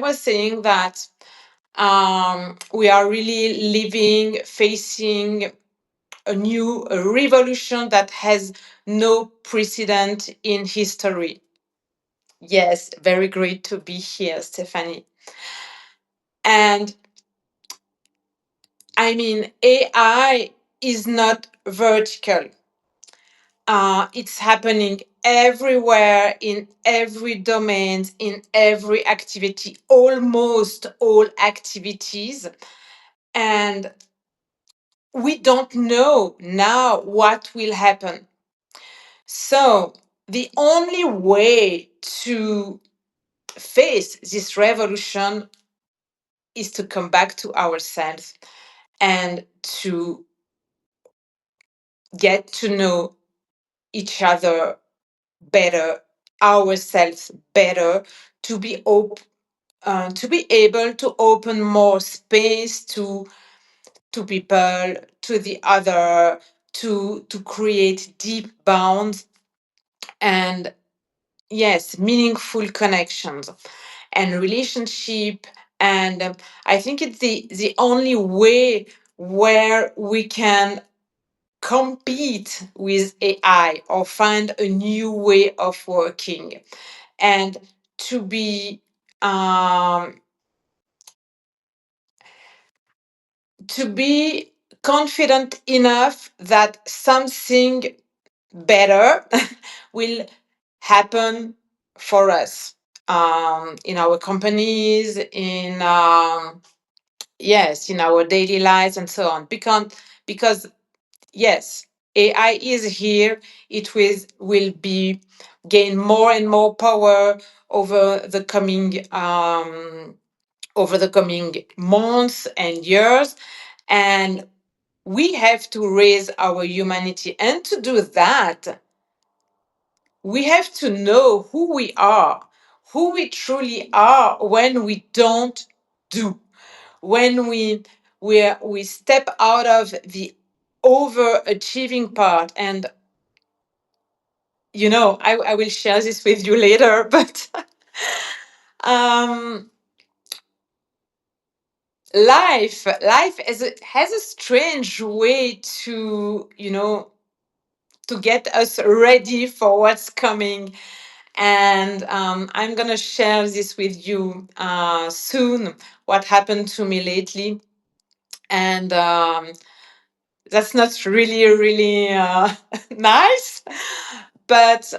was saying that we are really facing a revolution that has no precedent in history. Yes, very great to be here, Stephanie. And I mean, AI is not vertical. It's happening everywhere, in every domain, in every activity, almost all activities. And we don't know now what will happen. So, the only way to face this revolution is to come back to ourselves and to get to know each other better, ourselves better, to be to be able to open more space to people, to the other, to create deep bonds and yes, meaningful connections and relationship. And I think it's the only way where we can compete with AI or find a new way of working and to be um, to be confident enough that something better will happen for us in our companies, in yes, in our daily lives and so on. Because yes, AI is here. It will be gain more and more power over the coming months and years, and we have to raise our humanity. And to do that, we have to know who we truly are when we don't do, when we step out of the overachieving part. And I will share this with you later, but um, life has a strange way to get us ready for what's coming. And I'm gonna share this with you soon, what happened to me lately. And that's not really nice, but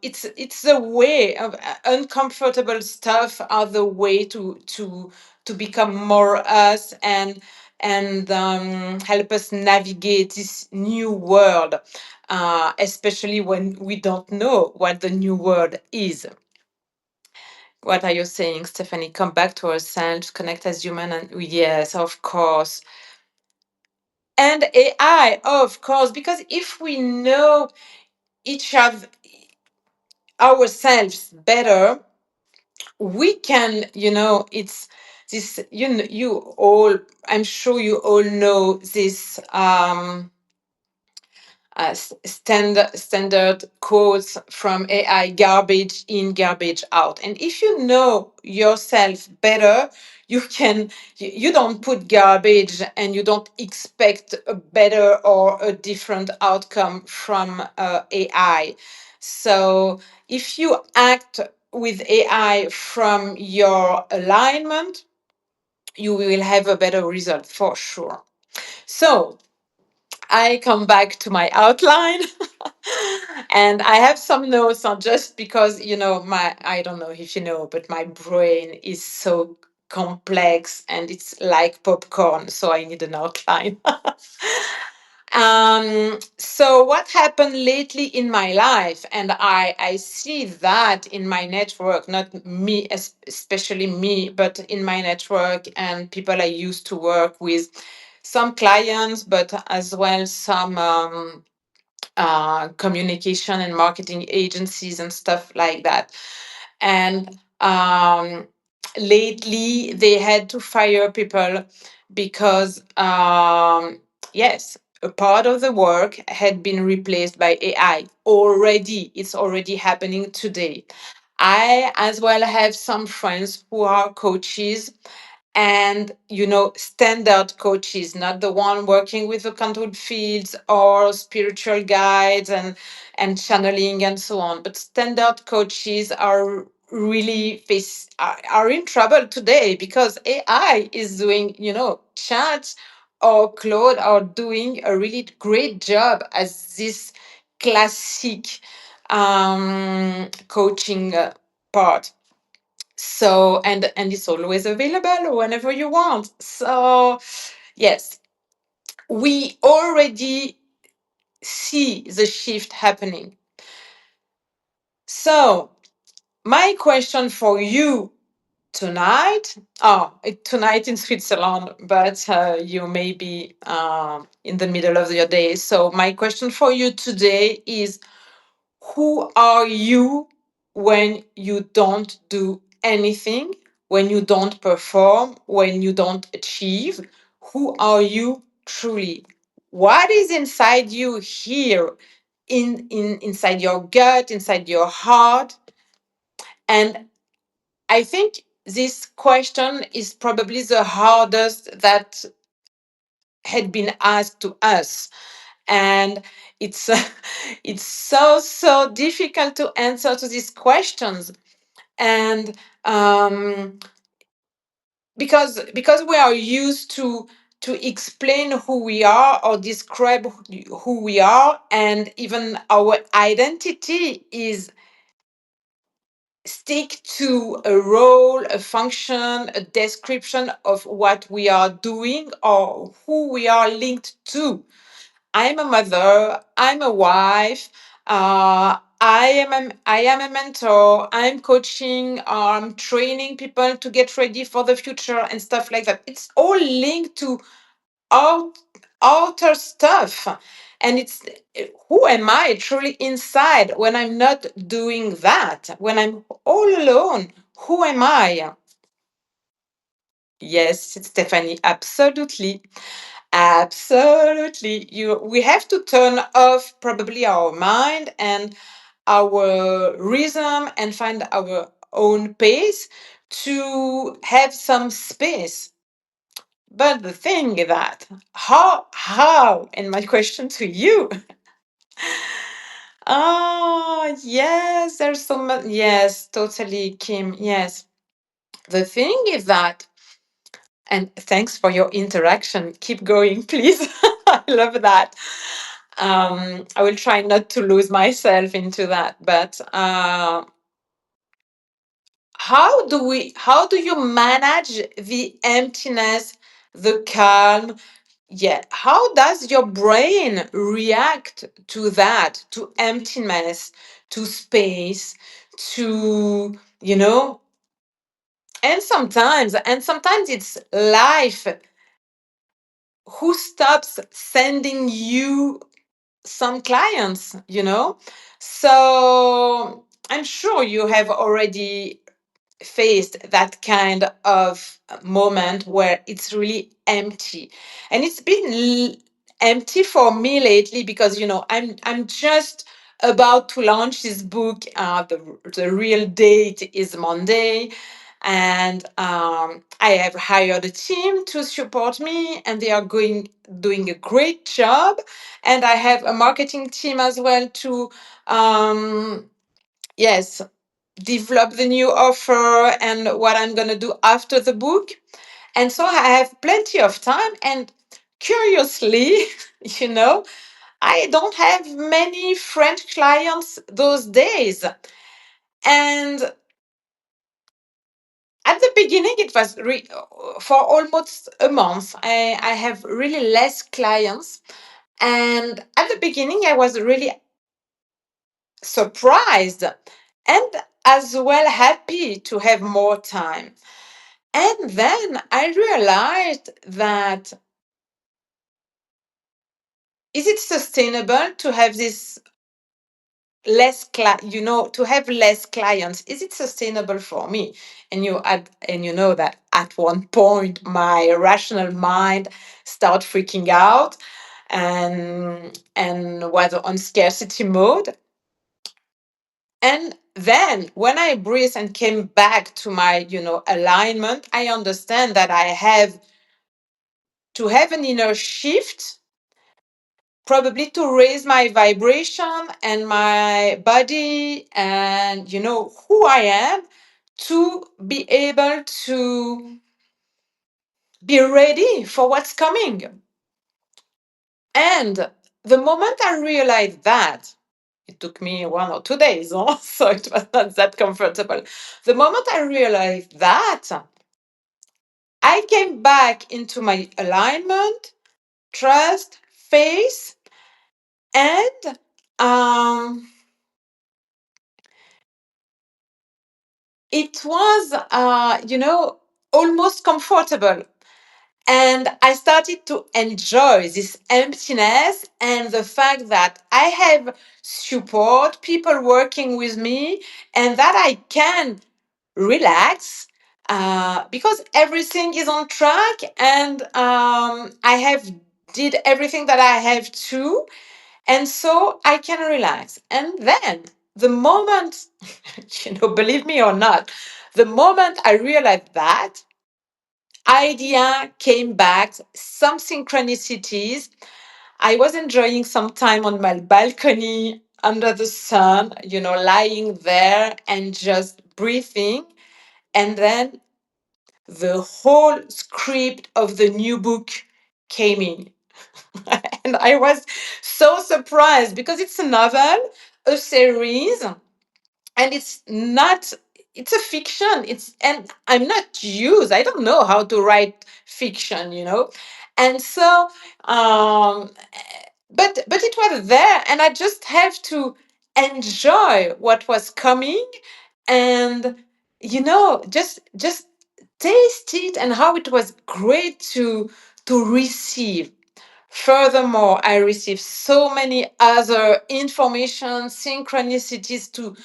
it's the way of uncomfortable stuff are the way to become more us and help us navigate this new world, especially when we don't know what the new world is. What are you saying, Stephanie? Come back to ourselves, connect as human, and yes, of course. And AI, of course, because if we know each other, ourselves better, we can, it's this, you all, I'm sure you all know this standard quotes from AI: garbage in, garbage out. And if you know yourself better, you don't put garbage and you don't expect a better or a different outcome from AI. So if you act with AI from your alignment, you will have a better result for sure. So I come back to my outline and I have some notes on, just because, I don't know if you know, but my brain is so complex and it's like popcorn. So I need an outline. So what happened lately in my life, and I see that in my network, not me, especially me, but in my network and people I used to work with, some clients, but as well some communication and marketing agencies and stuff like that. And lately they had to fire people because yes, a part of the work had been replaced by AI already. It's already happening today. I as well have some friends who are coaches, and standard coaches, not the one working with the control fields or spiritual guides and channeling and so on, but standard coaches are really are in trouble today because AI is doing, chat or Claude are doing a really great job as this classic coaching part. So and it's always available whenever you want. So yes, we already see the shift happening. So my question for you tonight, tonight in Switzerland, but you may be in the middle of your day. So my question for you today is, who are you when you don't do anything, when you don't perform, when you don't achieve? Who are you truly? What is inside you here, inside your gut, inside your heart? And I think this question is probably the hardest that had been asked to us, and it's it's so difficult to answer to these questions. And because we are used to explain who we are or describe who we are, and even our identity is stick to a role, a function, a description of what we are doing or who we are linked to. I'm a mother, I'm a wife, I am a mentor, I'm coaching, I'm training people to get ready for the future and stuff like that. It's all linked to out, outer stuff. And it's, who am I truly inside when I'm not doing that? When I'm all alone, who am I? Yes, Stephanie, absolutely. Absolutely. We have to turn off probably our mind and our rhythm and find our own pace to have some space. But the thing is that and my question to you, oh yes, there's so much, yes, totally, Kim, yes. The thing is that, and thanks for your interaction, keep going, please. I love that. I will try not to lose myself into that, but how do you manage the emptiness, the calm? Yeah, how does your brain react to that, to emptiness, to space, to, and sometimes it's life who stops sending you some clients. So I'm sure you have already faced that kind of moment where it's really empty, and it's been empty for me lately because I'm just about to launch this book. The real date is Monday, and I have hired a team to support me, and they are doing a great job. And I have a marketing team as well to yes, develop the new offer and what I'm going to do after the book. And so I have plenty of time. And curiously, you know, I don't have many French clients those days. And at the beginning, it was for almost a month. I have really less clients. And at the beginning, I was really surprised and as well happy to have more time. And then I realized that, is it sustainable to have this to have less clients? Is it sustainable for me? And you know that at one point my rational mind start freaking out and was on scarcity mode. And then when I breathe and came back to my, alignment, I understand that I have to have an inner shift, probably to raise my vibration and my body and, who I am, to be able to be ready for what's coming. And the moment I realized that, it took me 1 or 2 days, huh? So it was not that comfortable. The moment I realized that, I came back into my alignment, trust, faith, and um, it was, almost comfortable. And I started to enjoy this emptiness and the fact that I have support, people working with me, and that I can relax because everything is on track, and I have did everything that I have to, and so I can relax. And then the moment, believe me or not, the moment I realized that, idea came back, some synchronicities. I was enjoying some time on my balcony under the sun, lying there and just breathing. And then the whole script of the new book came in. And I was so surprised because it's a novel, a series, and it's a fiction. And I'm not used, I don't know how to write fiction, and so um but it was there, and I just have to enjoy what was coming, and just taste it, and how it was great to receive. Furthermore, I received so many other information, synchronicities to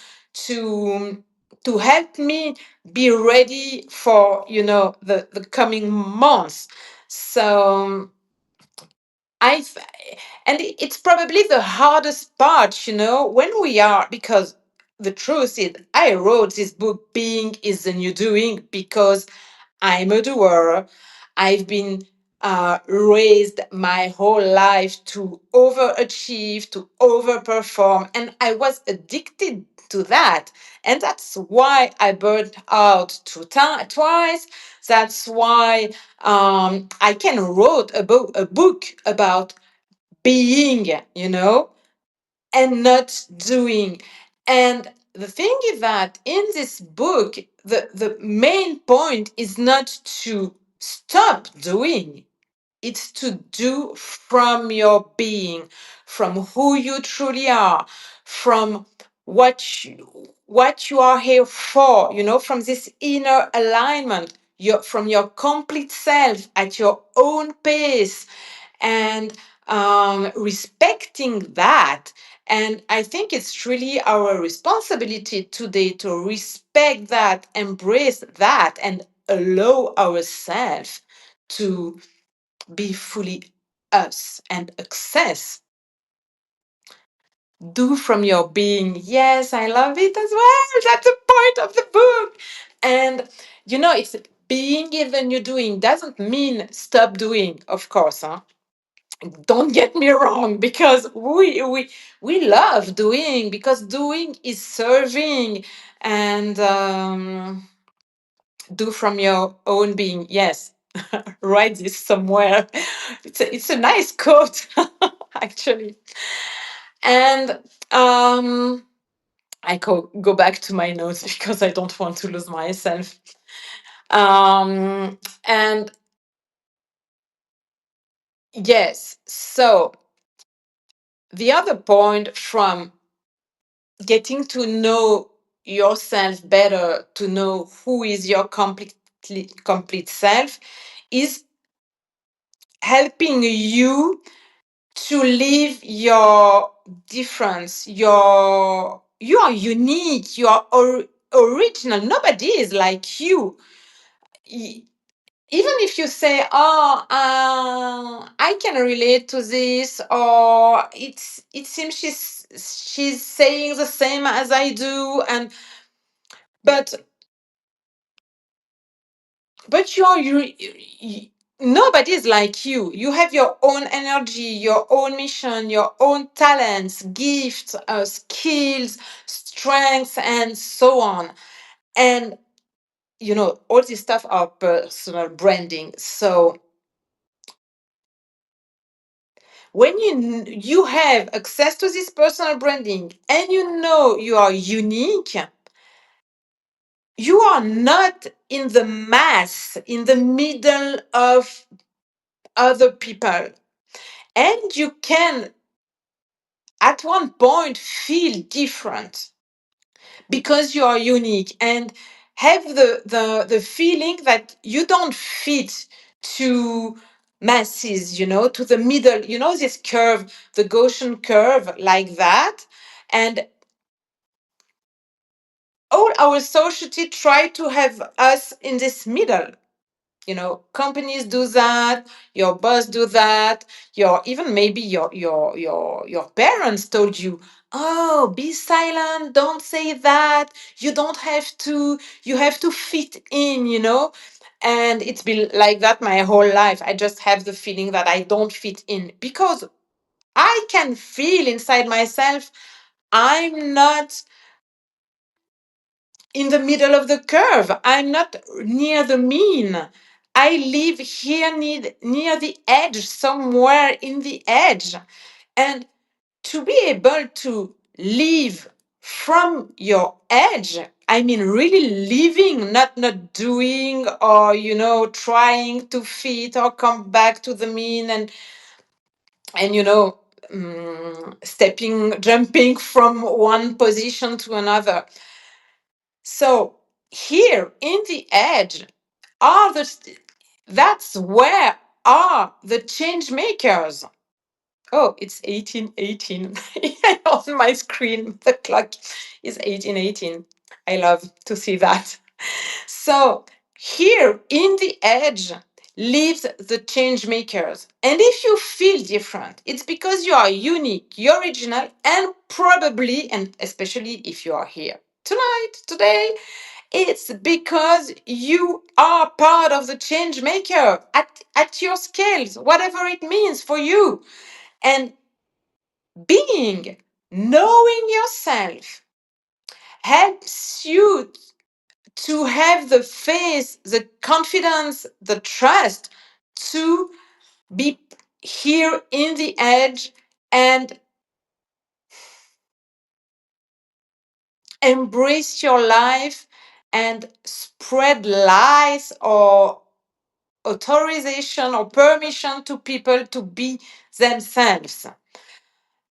to help me be ready for the coming months. So I f- and it's probably the hardest part, when we are, because the truth is I wrote this book, Being is the New Doing, because I'm a doer. I've been raised my whole life to overachieve, to overperform, and I was addicted to that. And that's why I burned out twice. That's why I can wrote a book about being, and not doing. And the thing is that in this book, the main point is not to stop doing, it's to do from your being, from who you truly are, from what you are here for, from this inner alignment, from your complete self at your own pace, and respecting that. And I think it's really our responsibility today to respect that, embrace that, and allow ourselves to be fully us and access. Do from your being. Yes, I love it as well. That's the point of the book. And it's being even you doing doesn't mean stop doing, of course, huh? Don't get me wrong, because we love doing, because doing is serving. And do from your own being. Yes, write this somewhere. It's a nice quote, actually. And I go back to my notes because I don't want to lose myself. And yes, so the other point from getting to know yourself better, to know who is your complete self, is helping you to live your difference. You are unique, you are original. Nobody is like you. even if you say, oh, I can relate to this, or it seems she's saying the same as I do, and but you nobody's like you. You have your own energy, your own mission, your own talents, gifts, skills, strengths, and so on. And all this stuff are personal branding. So when you have access to this personal branding, and you are unique, you are not in the mass, in the middle of other people, and you can at one point feel different because you are unique, and have the feeling that you don't fit to masses, to the middle, this curve, the Gaussian curve, like that. And all our society try to have us in this middle. Companies do that, your boss do that, your even maybe your parents told you, oh, be silent, don't say that, you don't have to, you have to fit in. And it's been like that my whole life. I just have the feeling that I don't fit in, because I can feel inside myself I'm not in the middle of the curve. I'm not near the mean. I live here near the edge, somewhere in the edge. And to be able to live from your edge, I mean, really living, not doing, or, trying to fit or come back to the mean, and jumping from one position to another. So here in the edge are that's where are the change makers. Oh, it's 1818 on my screen. The clock is 1818. I love to see that. So here in the edge lives the change makers. And if you feel different, it's because you are unique, you're original, and probably, and especially if you are here tonight, today, it's because you are part of the change maker at your scales, whatever it means for you. And knowing yourself helps you to have the faith, the confidence, the trust to be here in the edge and embrace your life and spread lies or authorization or permission to people to be themselves.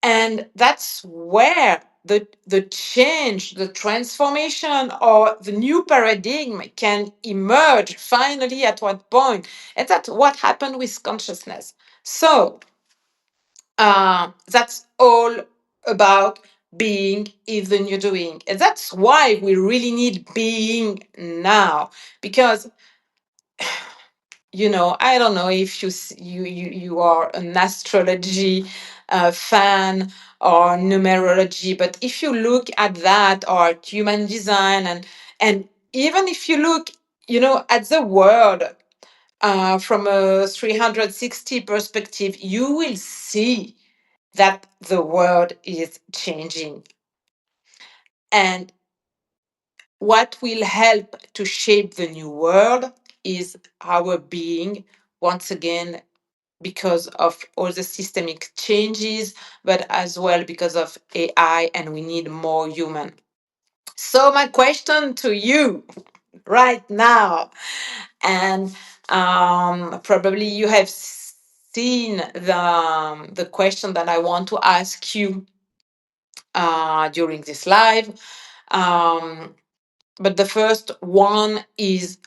And that's where the change, the transformation, or the new paradigm can emerge finally at what point. And that's what happened with consciousness. So that's all about being is the new doing. And that's why we really need being now. Because I don't know if you are an astrology fan or numerology, but if you look at that, or at human design, and even if you look at the world from a 360 perspective, you will see that the world is changing. And what will help to shape the new world is our being, once again, because of all the systemic changes, but as well because of AI, and we need more human. So my question to you right now, and probably you have seen the question that I want to ask you during this live. But the first one is,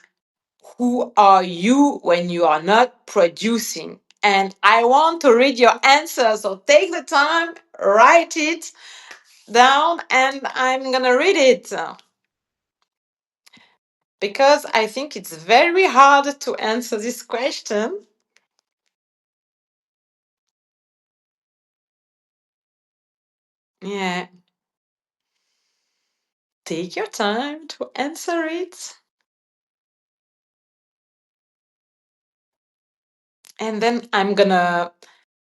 who are you when you are not producing? And I want to read your answer. So take the time, write it down, and I'm going to read it. because I think it's very hard to answer this question. Yeah, take your time to answer it. And then I'm gonna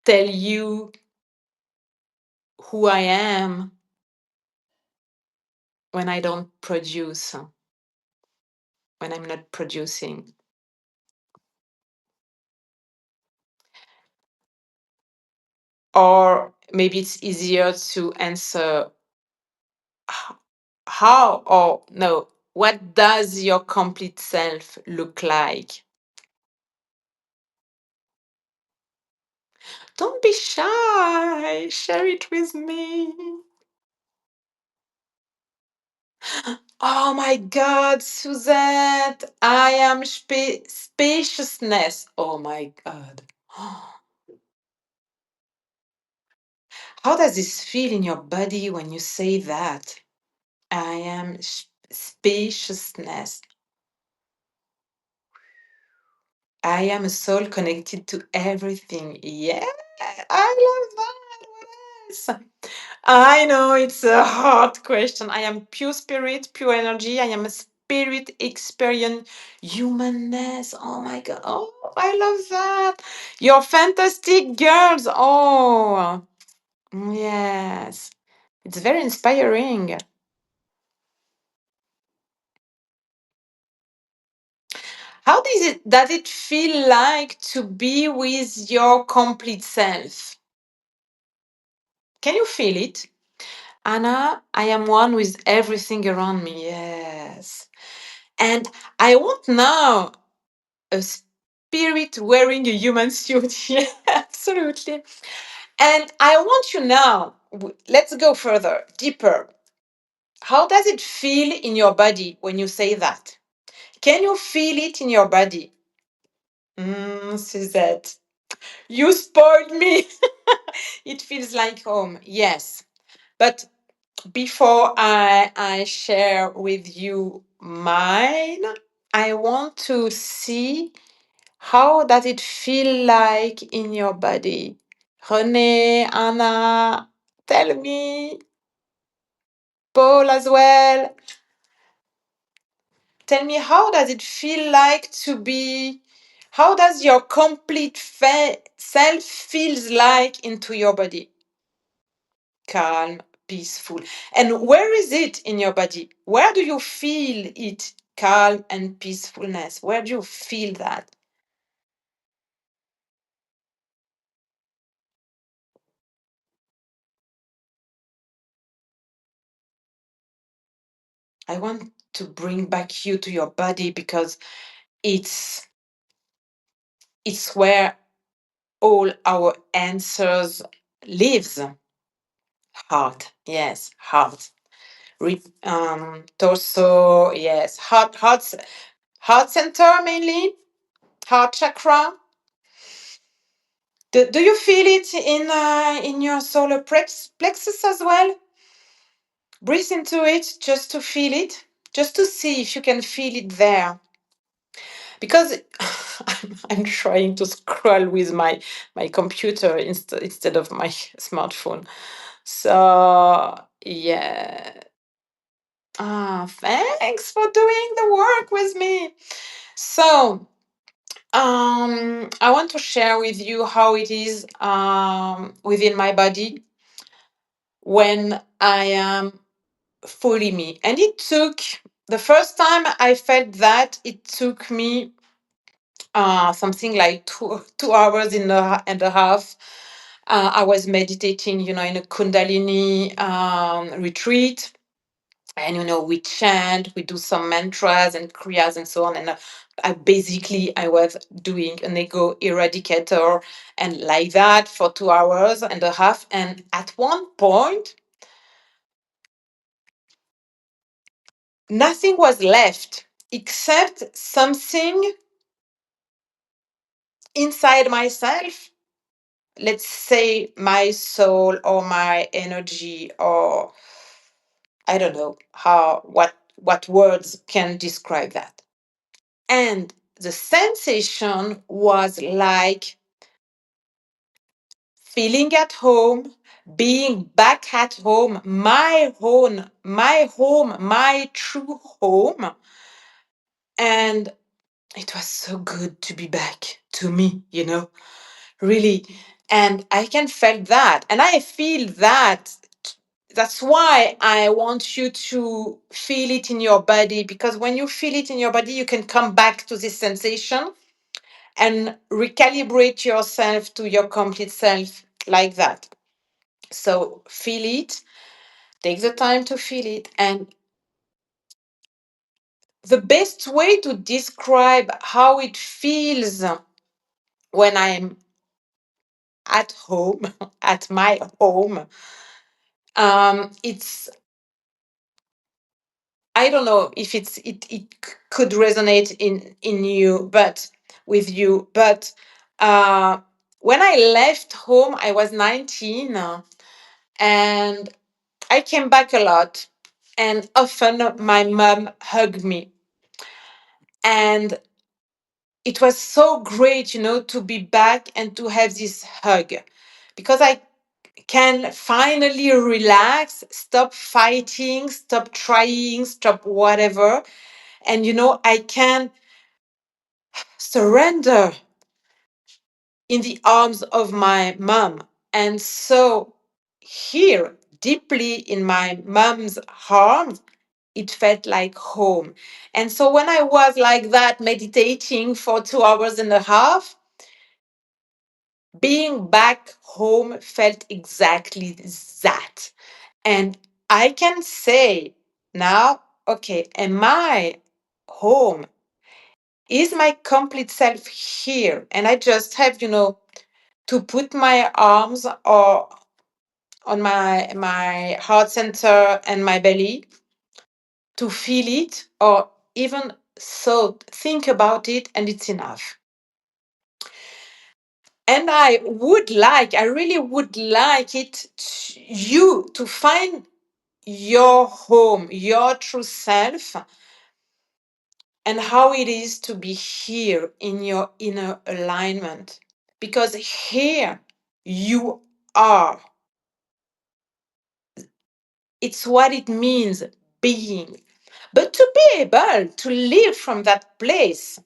tell you who I am when I don't produce, when I'm not producing. Or maybe it's easier to answer how or no, what does your complete self look like? Don't be shy, share it with me. Oh my God, Suzette, I am spaciousness. Oh my God. How does this feel in your body when you say that? I am spaciousness. I am a soul connected to everything. Yeah, I love that. What else? I know it's a hard question. I am pure spirit, pure energy. I am a spirit experience humanness. Oh my God. Oh, I love that. You're fantastic girls. Oh, yes. It's very inspiring. How does it feel like to be with your complete self? Can you feel it? Anna, I am one with everything around me. Yes. And I want now a spirit wearing a human suit. Yeah, absolutely. And I want you now, let's go further, deeper. How does it feel in your body when you say that? Can you feel it in your body? Suzette, you spoiled me. It feels like home. Yes. But before I share with you mine, I want to see how does it feel like in your body. Renee, Anna, tell me. Paul as well. Tell me how does it feel like to be, how does your complete self feels like into your body? Calm, peaceful. And where is it in your body? Where do you feel it? Calm and peacefulness. Where do you feel that? I want to bring back you to your body because it's it's where all our answers lives. Heart, yes, heart. Torso, yes, heart center mainly, heart chakra. Do you feel it in your solar plexus as well? Breathe into it just to feel it, just to see if you can feel it there. Because I'm trying to scroll with my computer instead of my smartphone. So yeah. Ah, thanks for doing the work with me. So I want to share with you how it is within my body when I am fully me. And it took the first time I felt that it took me something like 2 hours and a half. I was meditating, in a kundalini retreat. And we chant, we do some mantras and kriyas and so on. And I was doing an ego eradicator and like that for 2 hours and a half. And at one point, nothing was left except something inside myself. Let's say my soul or my energy, or I don't know what words can describe that. And the sensation was like feeling at home, being back at home, my true home. And it was so good to be back to me, really. And I can feel that. And I feel that. That's why I want you to feel it in your body, because when you feel it in your body, you can come back to this sensation and recalibrate yourself to your complete self like that. So feel it, take the time to feel it. And the best way to describe how it feels when I'm at home, at my home, it's, I don't know if could resonate in you, but with you. But when I left home, I was 19, and I came back a lot. And often my mom hugged me. And it was so great, to be back and to have this hug, because I can finally relax, stop fighting, stop trying, stop whatever. And, I can surrender in the arms of my mom. And so, here, deeply in my mom's arms, it felt like home. And so, when I was like that, meditating for 2 hours and a half, being back home felt exactly that. And I can say now, okay, am I home? Is my complete self here? And I just have, to put my arms or on my heart center and my belly to feel it, or even so think about it, and it's enough. And I really would like you to find your home, your true self, and how it is to be here in your inner alignment. Because here you are. It's what it means being. But to be able to live from that place,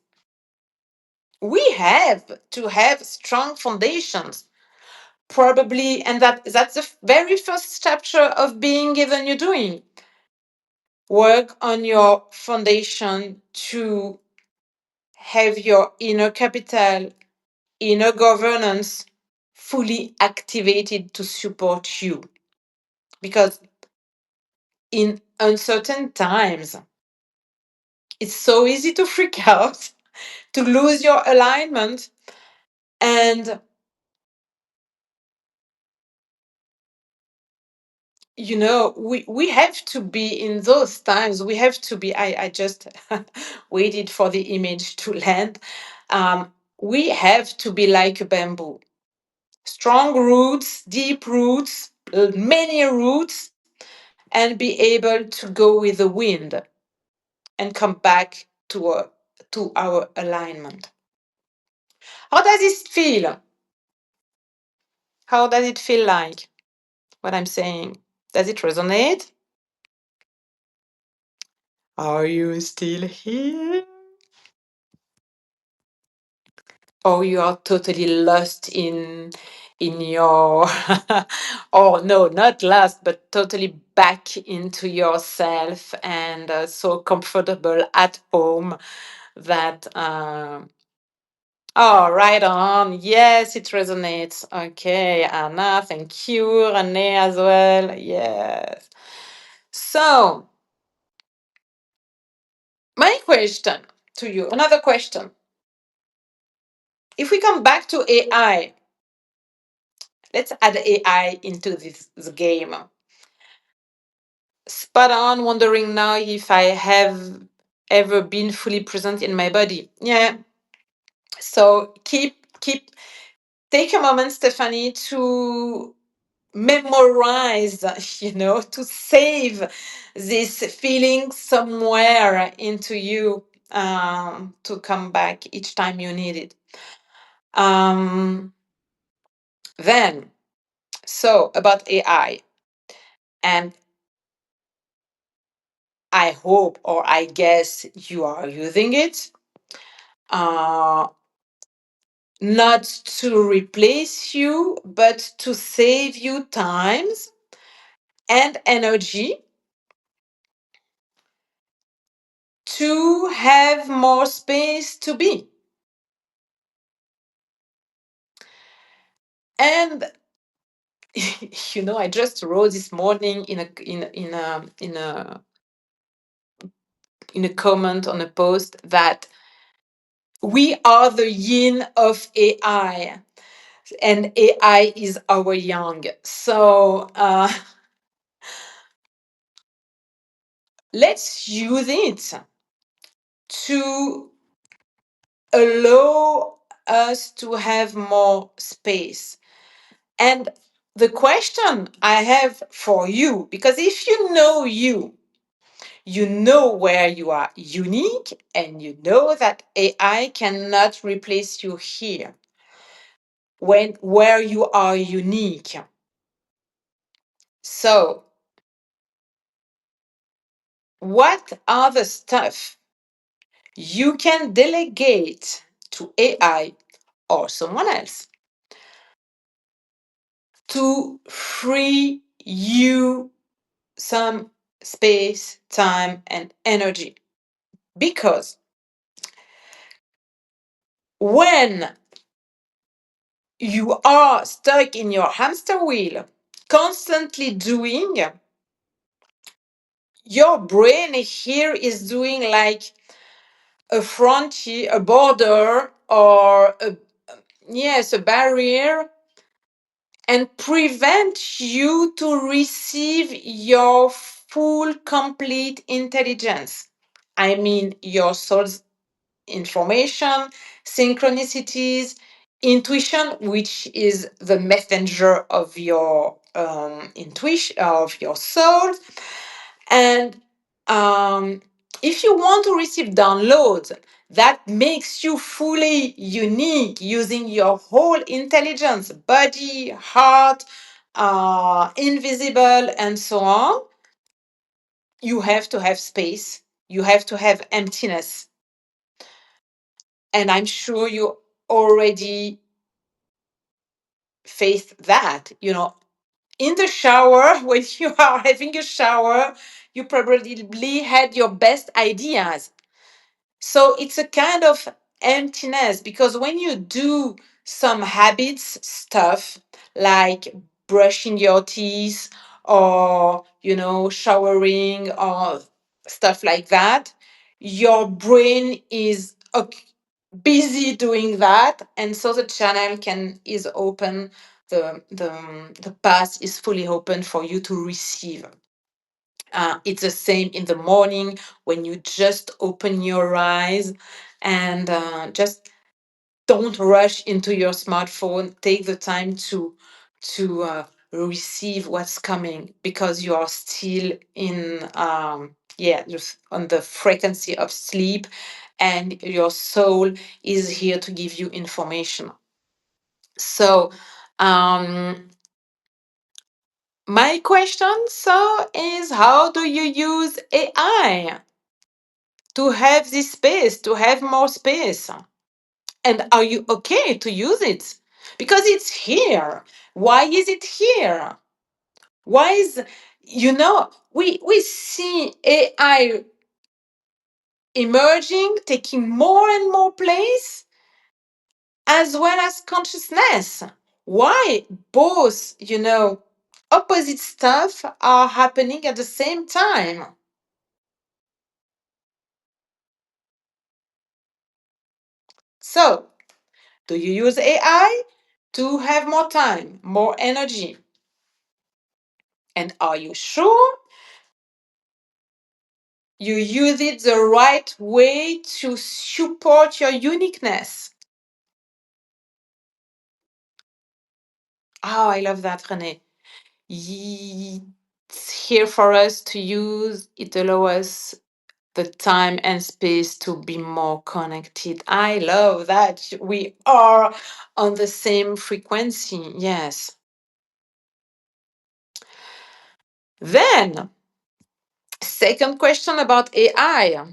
we have to have strong foundations. Probably, and that's the very first chapter of being even you're doing. Work on your foundation to have your inner capital, inner governance fully activated to support you. Because in uncertain times, it's so easy to freak out, to lose your alignment. And, we have to be in those times. We have to be, I just waited for the image to land. We have to be like a bamboo. Strong roots, deep roots, many roots, and be able to go with the wind and come back to our alignment. How does it feel? How does it feel like what I'm saying? Does it resonate? Are you still here? Or you are totally lost in your or no, not lost, but totally back into yourself, and so comfortable at home that oh, right on. Yes, it resonates. Okay, Anna, thank you. Renee as well. Yes. So, my question to you, another question. If we come back to AI, let's add AI into this game. Spot on, wondering now if I have ever been fully present in my body. Yeah. So take a moment, Stephanie, to memorize, to save this feeling somewhere into you. to come back each time you need it. Um, then, so about AI, and I hope or I guess you are using it. Uh, Not to replace you, but to save you times and energy, to have more space to be. And I just wrote this morning in a comment on a post that we are the yin of AI, and AI is our yang. So let's use it to allow us to have more space. And the question I have for you, because if you know where you are unique, and you know that AI cannot replace you here when where you are unique. So, what are the stuff you can delegate to AI or someone else to free you some space, time, and energy? Because when you are stuck in your hamster wheel, constantly doing, your brain here is doing like a frontier, a border, or a barrier, and prevent you to receive your full, complete intelligence. I mean, your soul's information, synchronicities, intuition, which is the messenger of your intuition, of your soul. And if you want to receive downloads that makes you fully unique using your whole intelligence, body, heart, invisible, and so on, you have to have space. You have to have emptiness. And I'm sure you already faced that. In the shower, when you are having a shower, you probably had your best ideas. So it's a kind of emptiness, because when you do some habits stuff like brushing your teeth, or showering, or stuff like that, your brain is busy doing that, and so the channel can is open, the path is fully open for you to receive. It's the same in the morning when you just open your eyes, and just don't rush into your smartphone. Take the time to receive what's coming, because you are still in just on the frequency of sleep, and your soul is here to give you information. So my question so is, how do you use AI to have this space, to have more space? And are you okay to use it? Because it's here. Why is it here? Why is, we see AI emerging, taking more and more place, as well as consciousness. Why both, opposite stuff are happening at the same time? So, do you use AI to have more time, more energy? And are you sure you use it the right way to support your uniqueness? Oh, I love that, Renee. It's here for us to use. It allows us the time and space to be more connected. I love that we are on the same frequency. Yes. Then, second question about AI.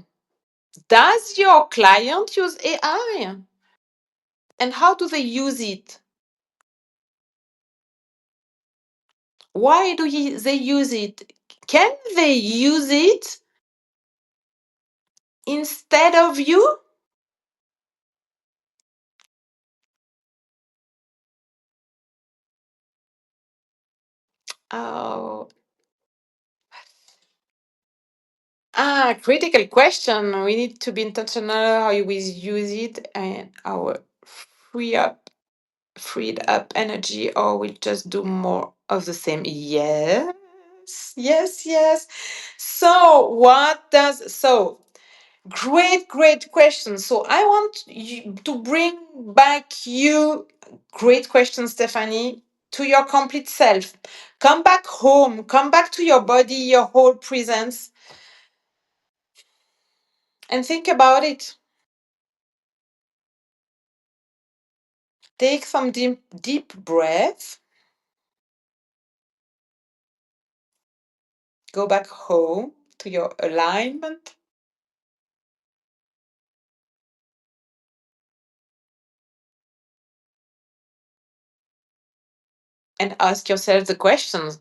Does your client use AI? And how do they use it? Why do they use it? Can they use it instead of you? Oh, critical question. We need to be intentional how we use it and our free up, freed up energy, or we just do more of the same. Yes, yes, yes. So, great, great question. So I want you to bring back you, great question, Stephanie, to your complete self. Come back home, come back to your body, your whole presence, and think about it. Take some deep, deep breath. Go back home to your alignment and ask yourself the questions.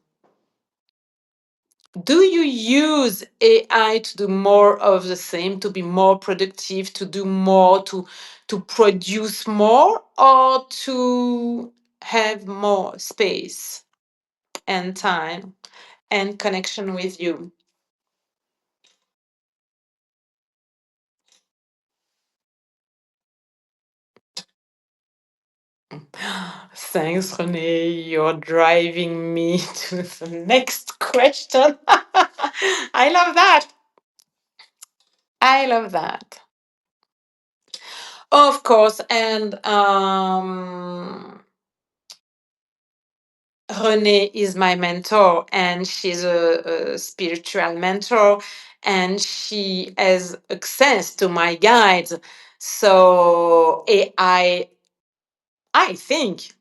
Do you use AI to do more of the same, to be more productive, to do more, to produce more, or to have more space and time and connection with you? Thanks, Renee. You're driving me to the next question. I love that. I love that. Of course. And Renee is my mentor, and she's a spiritual mentor, and she has access to my guides. So I think,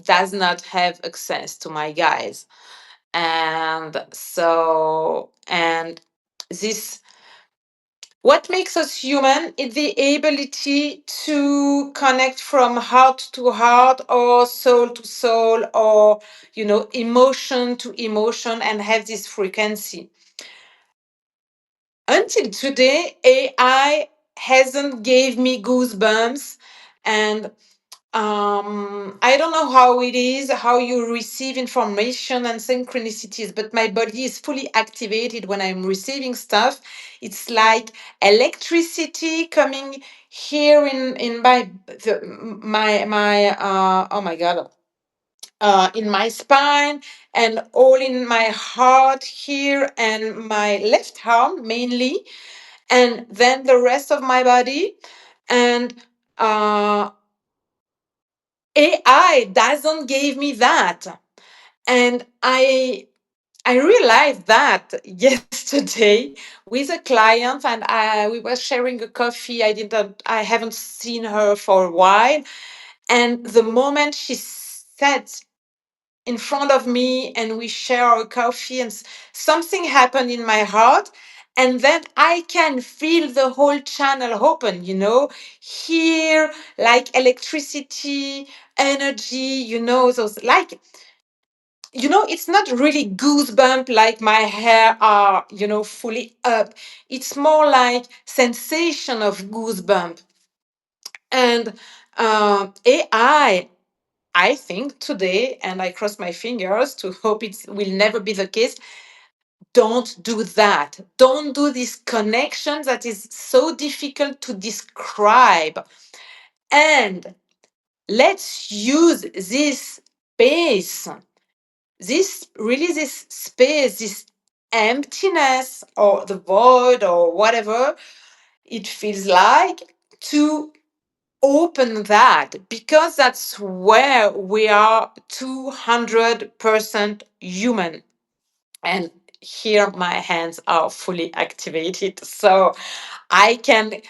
does not have access to my guides. And this, what makes us human is the ability to connect from heart to heart, or soul to soul, or emotion to emotion, and have this frequency. Until today, AI hasn't gave me goosebumps, and I don't know how it is, how you receive information and synchronicities, but my body is fully activated when I'm receiving stuff. It's like electricity coming here in my oh my god, in my spine, and all in my heart here, and my left arm mainly, and then the rest of my body. And AI doesn't give me that. And I realized that yesterday with a client, and we were sharing a coffee. I haven't seen her for a while, and the moment she sat in front of me and we share our coffee, and something happened in my heart, and then I can feel the whole channel open, here, like electricity, energy, those, like, it's not really goosebump like my hair are, fully up. It's more like sensation of goosebump. And I think today, and I cross my fingers to hope it will never be the case, don't do that. Don't do this connection that is so difficult to describe. And let's use this space, this space, this emptiness, or the void, or whatever it feels like, to open that, because that's where we are 200% human. And here my hands are fully activated. So I can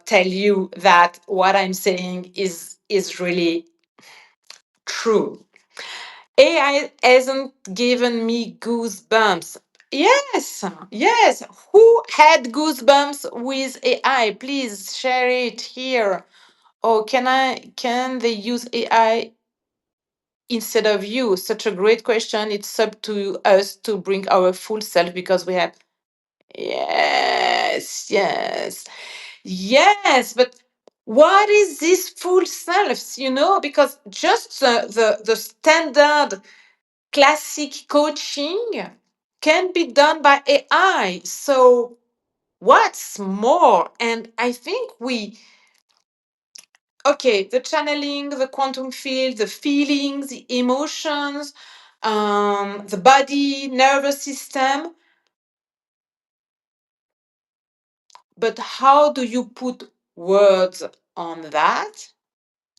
tell you that what I'm saying is really true. AI hasn't given me goosebumps. Yes, yes. Who had goosebumps with AI? Please share it here. Oh, can they use AI instead of you? Such a great question. It's up to us to bring our full self because we have yes, yes. Yes, but what is this full self? Because just the standard classic coaching can be done by AI. So what's more? And I think okay, the channeling, the quantum field, the feelings, the emotions, the body, nervous system. But how do you put words on that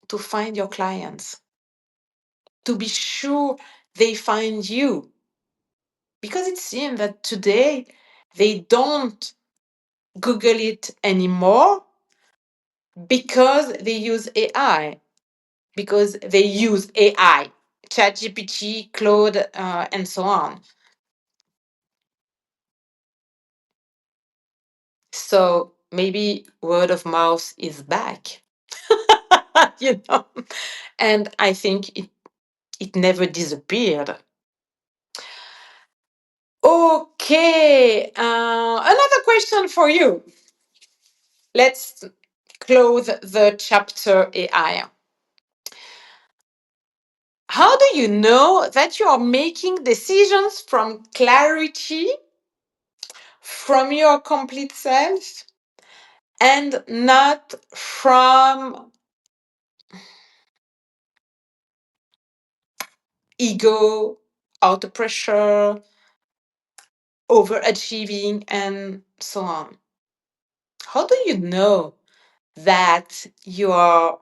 to find your clients? To be sure they find you. Because it seems that today they don't Google it anymore because they use AI. Because they use AI, ChatGPT, Claude, and so on. So maybe word of mouth is back, you know. And I think it never disappeared. Okay, another question for you. Let's close the chapter AI. How do you know that you are making decisions from clarity, from your complete self, and not from ego, auto pressure, overachieving, and so on? How do you know that you are,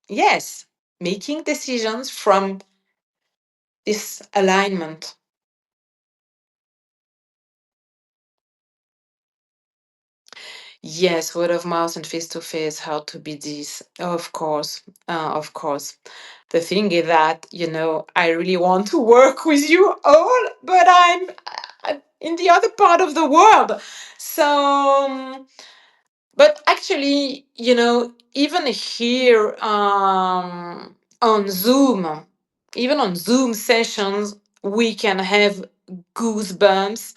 yes, making decisions from this alignment? Yes, word of mouth and face to face, how to be this. Of course, of course. The thing is that, I really want to work with you all, but I'm in the other part of the world. So, but actually, even here on Zoom, even on Zoom sessions, we can have goosebumps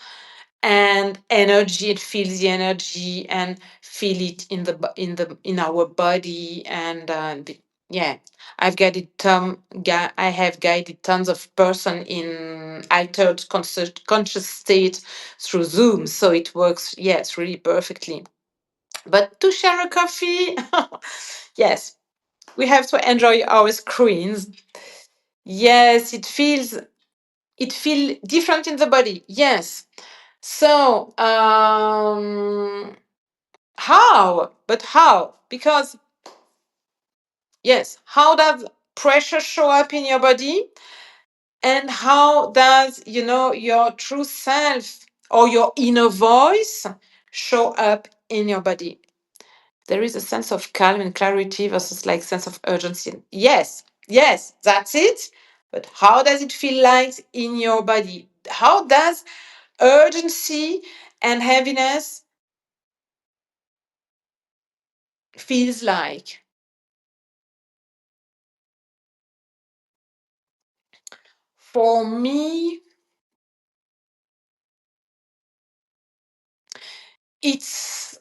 and energy and feel the energy and feel it in our body and yeah, I have guided tons of person in altered conscious state through Zoom, so it works, yes, really perfectly. But to share a coffee, yes, we have to enjoy our screens. Yes, it feel different in the body, yes. So, how? But how? Because, yes, how does pressure show up in your body? And how does, your true self or your inner voice show up in your body? There is a sense of calm and clarity versus like sense of urgency. Yes, yes, that's it. But how does it feel like in your body? How does urgency and heaviness feels like? For me, it's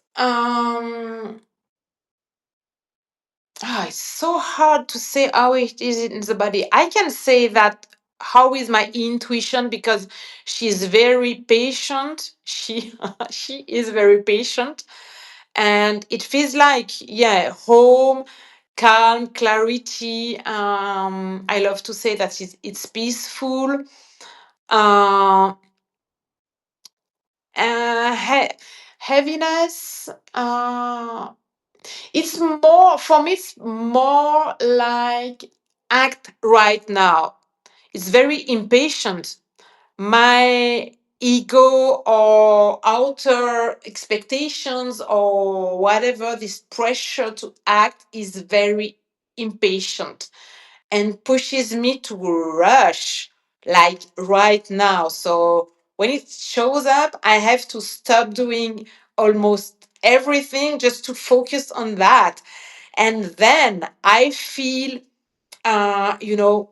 so hard to say how it is in the body. I can say that how is my intuition because she's very patient. She she is very patient, and it feels like, yeah, home, calm, clarity. I love to say that it's peaceful. Uh, Heaviness. It's more, for me, it's more like act right now. It's very impatient. my ego or outer expectations or whatever, this pressure to act is very impatient and pushes me to rush like right now. So when it shows up, I have to stop doing almost everything just to focus on that. And then I feel, you know,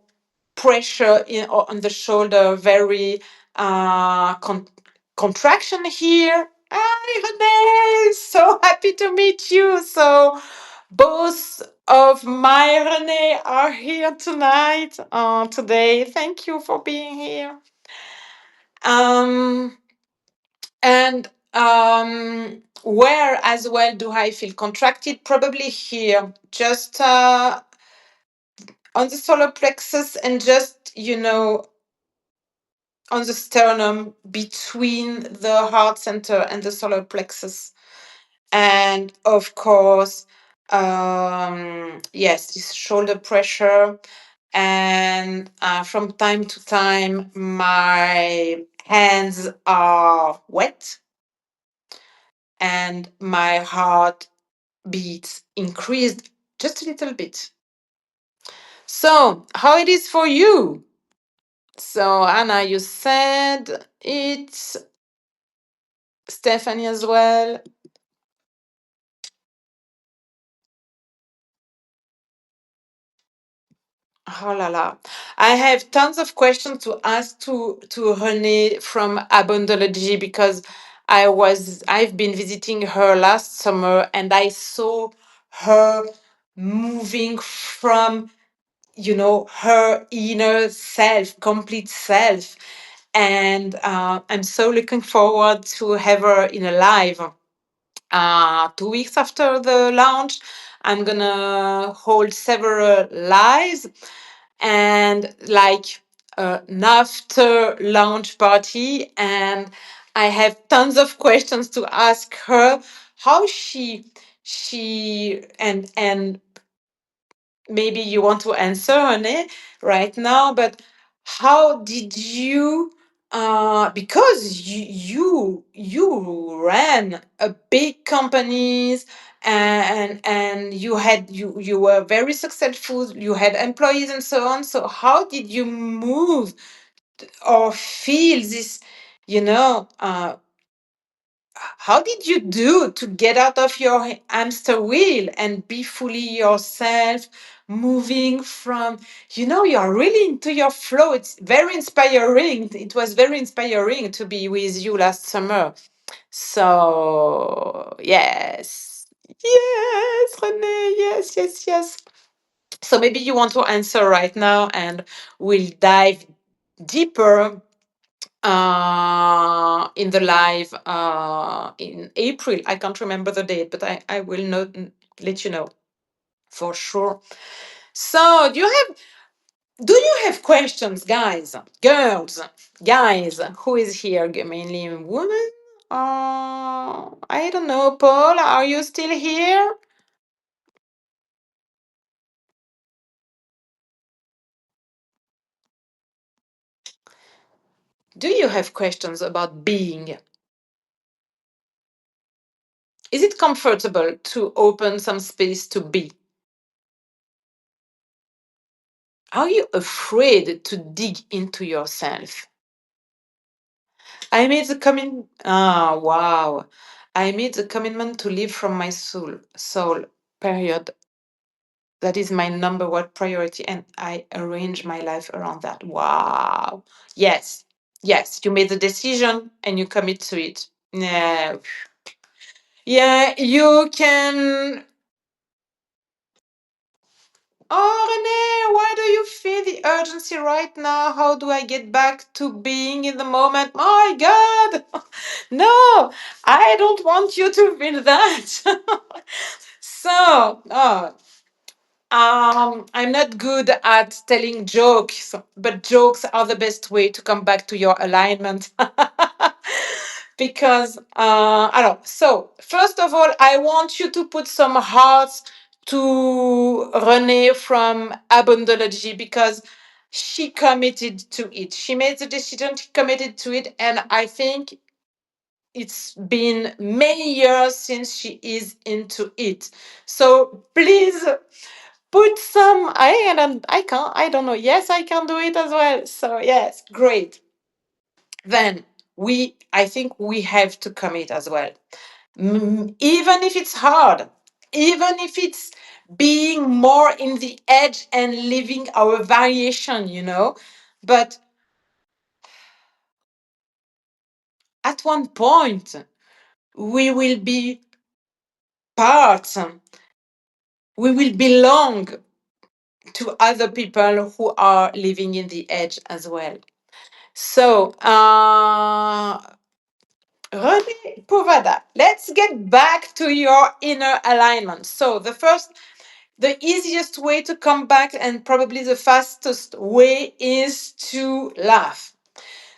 pressure on the shoulder, very contraction here. Hi, Renee, so happy to meet you. So both of my Renee are here tonight, today. Thank you for being here. Um, and where as well do I feel contracted? Probably here, just on the solar plexus, and just, you know, on the sternum between the heart center and the solar plexus. And of course, yes, this shoulder pressure. And from time to time, my hands are wet and my heart beats increased just a little bit. So, how it is for you? So, Anna, you said it's Stephanie as well. Oh la la. I have tons of questions to ask to Renee from Abundology, because I've been visiting her last summer and I saw her moving from, you know, her inner self, complete self. And I'm so looking forward to have her in a live. 2 weeks after the launch, I'm gonna hold several lives and like an after launch party. And I have tons of questions to ask her, how she and maybe you want to answer on it right now, but how did you, because you ran a big companies, and you were very successful, you had employees and so on. So how did you move or feel this, you know, how did you do to get out of your hamster wheel and be fully yourself, moving from, you know, you're really into your flow? It's very inspiring. It was very inspiring to be with you last summer. So, yes. Yes, Renee. Yes, yes, yes. So maybe you want to answer right now and we'll dive deeper in the live in April. I can't remember the date, but I will let you know for sure. So do you have questions, guys, girls, guys? Who is here? Mainly women? I don't know. Paul, are you still here? Do you have questions about being? Is it comfortable to open some space to be? Are you afraid to dig into yourself? I made the commitment. Ah, wow. I made the commitment to live from my soul, period. That is my number one priority, and I arrange my life around that. Wow. Yes. Yes. You made the decision and you commit to it. Yeah. Yeah. You can. Oh, Renee, why do you feel the urgency right now? How do I get back to being in the moment? My God. No, I don't want you to feel that. So, I'm not good at telling jokes, but jokes are the best way to come back to your alignment. Because, I don't. So, first of all, I want you to put some hearts to Renee from Abundology, because she committed to it. She made the decision, she committed to it, and I think it's been many years since she is into it. So please put some. I don't know. Yes, I can do it as well. So yes, great. Then I think we have to commit as well. Even if it's hard, even if it's being more in the edge and living our variation. But at one point, we will be parts, we will belong to other people who are living in the edge as well. So, René Povada, let's get back to your inner alignment. So, the easiest way to come back and probably the fastest way is to laugh.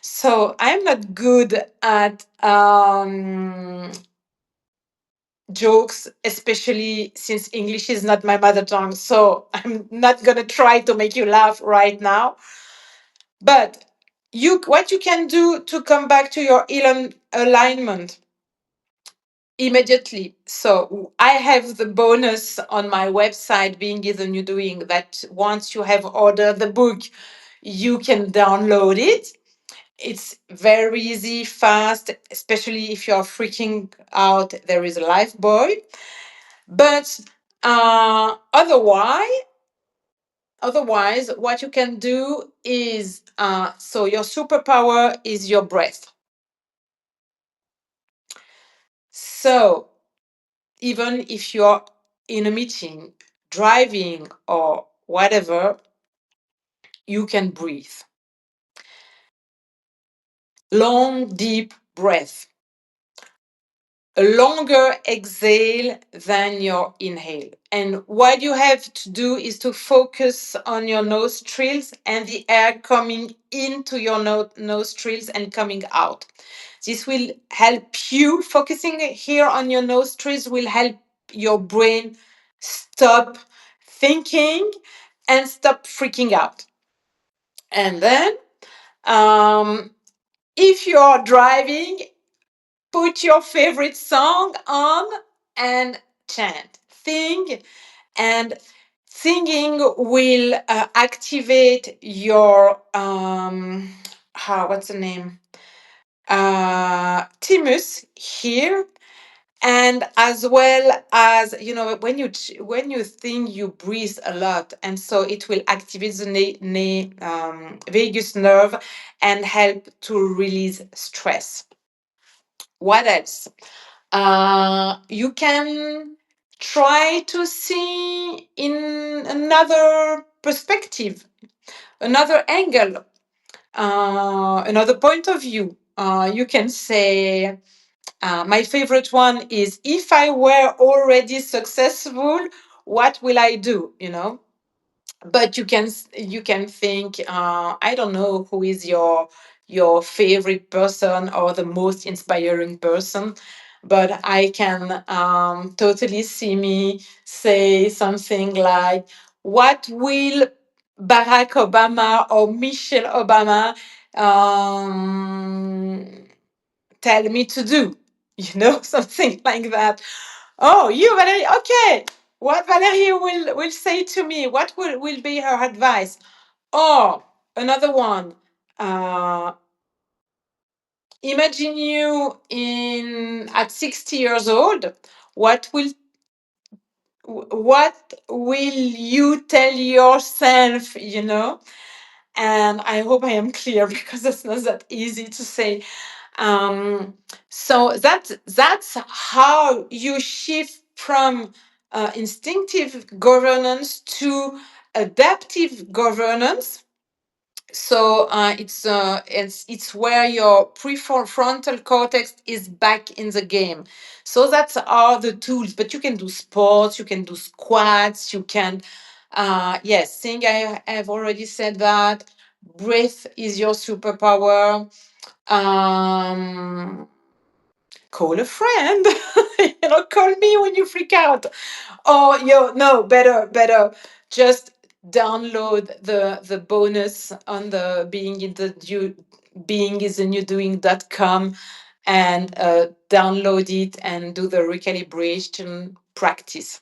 So, I'm not good at jokes, especially since English is not my mother tongue. So, I'm not going to try to make you laugh right now. But what you can do to come back to your alignment immediately. So I have the bonus on my website, Being is the New Doing, that once you have ordered the book, you can download it. It's very easy, fast, especially if you're freaking out. There is a life boy. But otherwise, what you can do is so your superpower is your breath. So even if you're in a meeting, driving, or whatever, you can breathe. Long, deep breath. A longer exhale than your inhale. And what you have to do is to focus on your nostrils and the air coming into your nostrils and coming out. This will help you. Focusing here on your nostrils will help your brain stop thinking and stop freaking out. And then, if you're driving, put your favorite song on and chant. Sing, and singing will activate your what's the name? Thymus here, and as well as when you think, you breathe a lot, and so it will activate the vagus nerve and help to release stress. What else? You can try to see in another perspective, another angle, another point of view. You can say, my favorite one is, if I were already successful, what will I do? But you can think, I don't know who is your favorite person or the most inspiring person, but I can totally see me say something like, what will Barack Obama or Michelle Obama tell me to do? Something like that. Oh, you, Valerie. Okay. What Valerie will say to me? What will be her advice? Oh, another one. Uh, Imagine you at 60 years old. What will you tell yourself? And I hope I am clear, because it's not that easy to say. So that's how you shift from instinctive governance to adaptive governance. So it's where your prefrontal cortex is back in the game. So that's all the tools. But you can do sports, you can do squats, you can yes, think I have already said that. Breath is your superpower. um Call a friend. Call me when you freak out. Oh, no, better just download the bonus on the beingistheNewDoing.com and download it and do the recalibration practice.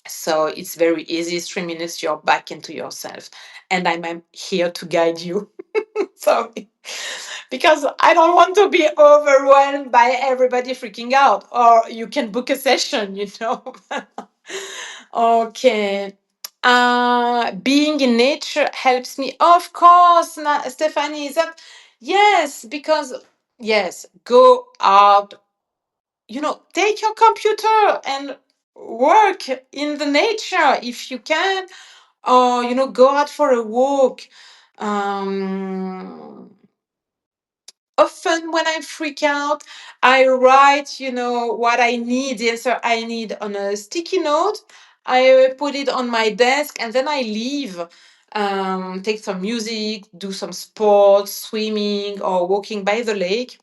So it's very easy. 3 minutes, you're back into yourself. And I'm here to guide you. So, because I don't want to be overwhelmed by everybody freaking out, or you can book a session. Okay. Being in nature helps me. Of course, Stephanie, is that yes, because yes, go out, take your computer and work in the nature if you can, or go out for a walk. um Often when I freak out, I write, what I need, the answer I need on a sticky note. I put it on my desk and then I leave. Take some music, do some sports, swimming or walking by the lake,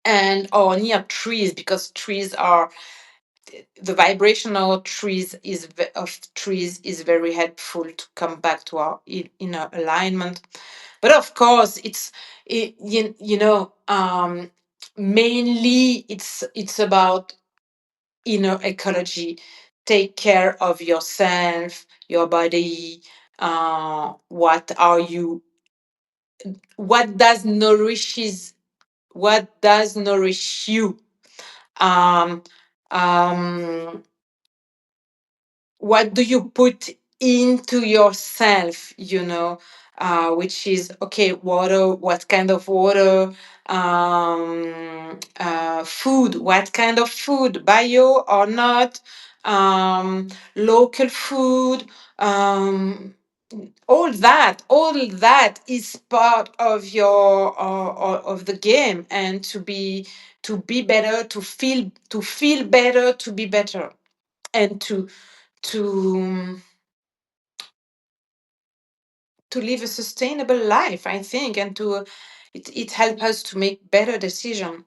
and or near trees, because trees are the vibrational of trees is very helpful to come back to our inner alignment. But of course, mainly it's about inner ecology. Take care of yourself, your body. What are you? What does nourishes? What does nourish you? Um, um, what do you put into yourself, which is okay, water, what kind of water, food, what kind of food, bio or not, local food, all that is part of your of the game, and to be better, to feel better, to be better, and to to live a sustainable life, I think, and it helps us to make better decision.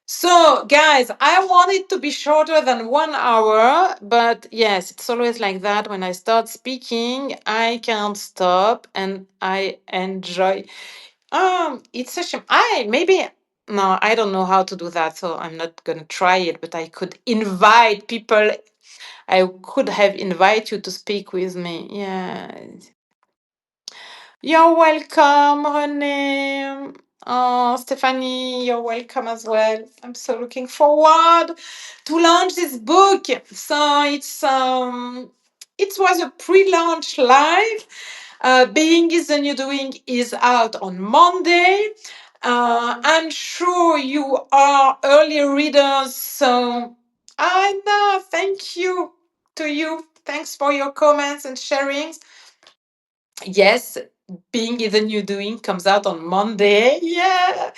So guys, I want it to be shorter than 1 hour, but yes, it's always like that. When I start speaking, I can't stop and I enjoy. It's a shame. No, I don't know how to do that, so I'm not gonna try it, but I could invite people. I could have invited you to speak with me. Yeah. You're welcome, Renee. Oh, Stephanie, you're welcome as well. I'm so looking forward to launch this book. So it was a pre-launch live. Being is the New Doing is out on Monday. I'm sure you are early readers, so I know. Thank you to you. Thanks for your comments and sharings. Yes, Being is the New Doing comes out on Monday. Yeah.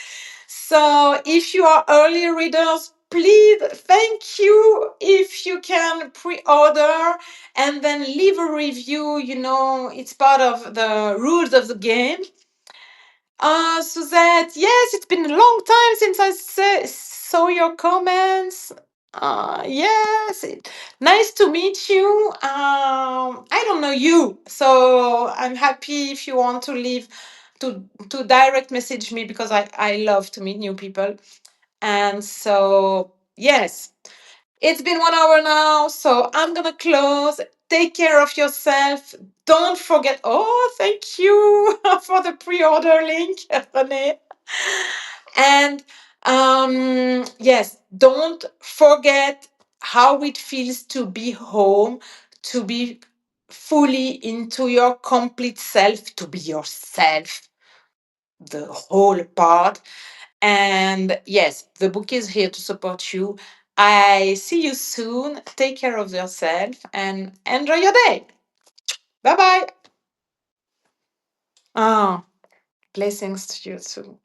So if you are early readers, please, thank you if you can pre-order and then leave a review. It's part of the rules of the game. Suzette, yes, it's been a long time since I saw your comments. Yes, nice to meet you. I don't know you, so I'm happy if you want to leave to direct message me, because I love to meet new people. And so yes, it's been 1 hour now, so I'm gonna close. Take care of yourself. Don't forget. Oh, thank you for the pre-order link, Renee. And yes, don't forget how it feels to be home, to be fully into your complete self, to be yourself, the whole part. And yes, the book is here to support you. I see you soon. Take care of yourself and enjoy your day. Bye bye. Oh, blessings to you too.